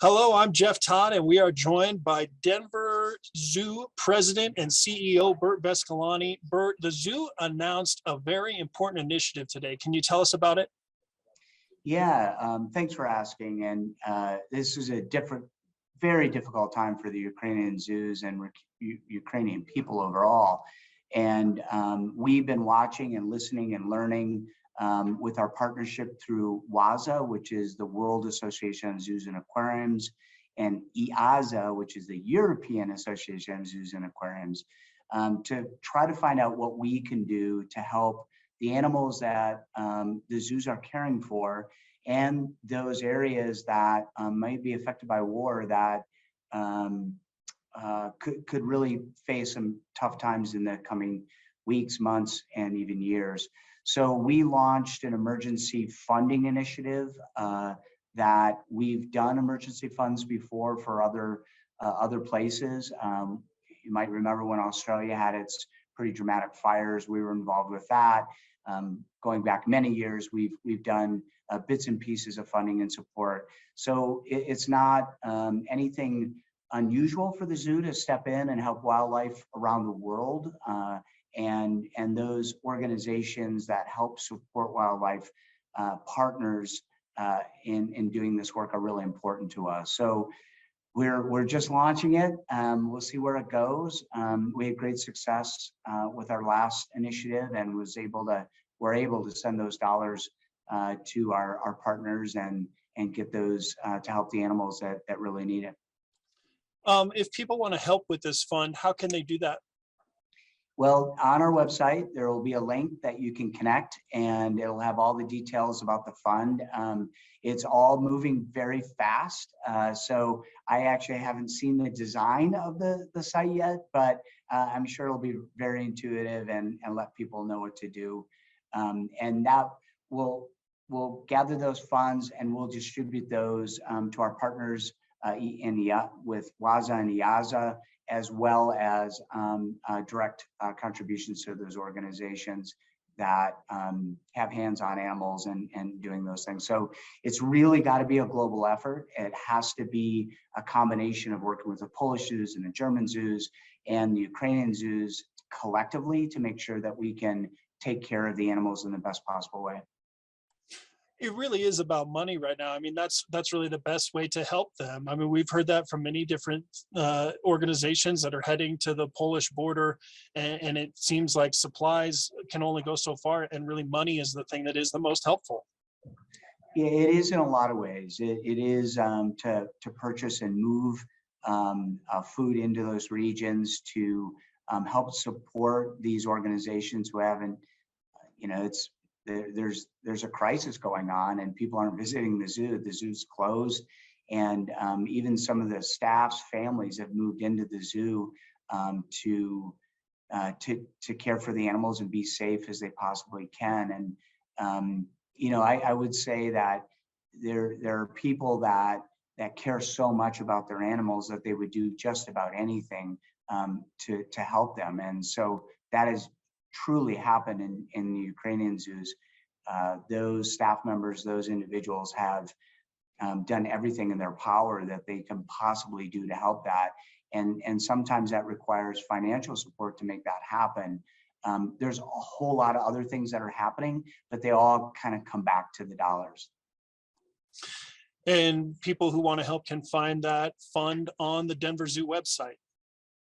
Hello, I'm Jeff Todd, and we are joined by Denver Zoo President and CEO Bert Vescalani. Bert, the zoo announced a very important initiative today. Can you tell us about it? Yeah, thanks for asking. And this is a very difficult time for the Ukrainian zoos and Ukrainian people overall. And we've been watching and listening and learning with our partnership through WAZA, which is the World Association of Zoos and Aquariums, and EAZA, which is the European Association of Zoos and Aquariums, to try to find out what we can do to help the animals that the zoos are caring for, and those areas that might be affected by war that could really face some tough times in the coming weeks, months, and even years. So we launched an emergency funding initiative that we've done emergency funds before for other places. You might remember when Australia had its pretty dramatic fires, we were involved with that. Going back many years, we've done bits and pieces of funding and support. So it's not anything unusual for the zoo to step in and help wildlife around the world. And those organizations that help support wildlife partners in doing this work are really important to us. So we're just launching it. We'll see where it goes. We had great success with our last initiative, and we're able to send those dollars to our partners and get those to help the animals that really need it. If people want to help with this fund, how can they do that? Well, on our website, there will be a link that you can connect, and it'll have all the details about the fund. It's all moving very fast. So I actually haven't seen the design of the site yet, but I'm sure it'll be very intuitive and let people know what to do. And that we'll gather those funds and we'll distribute those to our partners with WAZA and EAZA, as well as direct contributions to those organizations that have hands-on animals and doing those things. So it's really got to be a global effort. It has to be a combination of working with the Polish zoos and the German zoos and the Ukrainian zoos collectively to make sure that we can take care of the animals in the best possible way. It really is about money right now. I mean, that's really the best way to help them. I mean, we've heard that from many different organizations that are heading to the Polish border, and it seems like supplies can only go so far, and really money is the thing that is the most helpful. Yeah, it is in a lot of ways. It is to purchase and move food into those regions to help support these organizations who haven't, there's a crisis going on and people aren't visiting the zoo. The zoo's closed, and even some of the staff's families have moved into the zoo to care for the animals and be safe as they possibly can. And I would say that there are people that care so much about their animals that they would do just about anything to help them. And so that has truly happened in the Ukrainian zoos. Those staff members, those individuals have done everything in their power that they can possibly do to help that. And sometimes that requires financial support to make that happen. There's a whole lot of other things that are happening, but they all kind of come back to the dollars. And people who want to help can find that fund on the Denver Zoo website.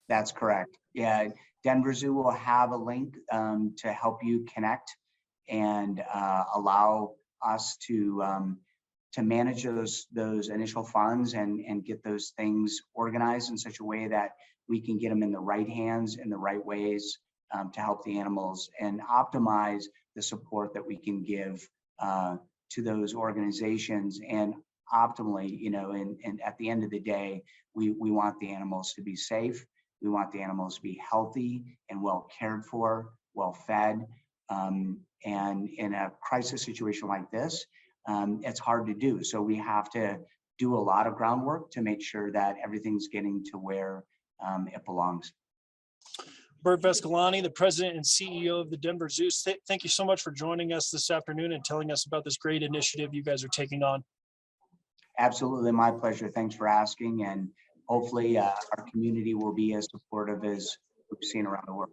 That's correct. Yeah, Denver Zoo will have a link to help you connect and allow us to manage those initial funds and get those things organized in such a way that we can get them in the right hands in the right ways to help the animals and optimize the support that we can give to those organizations. And optimally, and at the end of the day, we want the animals to be safe. We want the animals to be healthy and well cared for, well fed. And in a crisis situation like this, it's hard to do. So we have to do a lot of groundwork to make sure that everything's getting to where it belongs. Bert Vescalani, the president and CEO of the Denver Zoo. Thank you so much for joining us this afternoon and telling us about this great initiative you guys are taking on. Absolutely, my pleasure. Thanks for asking, and hopefully our community will be as supportive as we've seen around the world.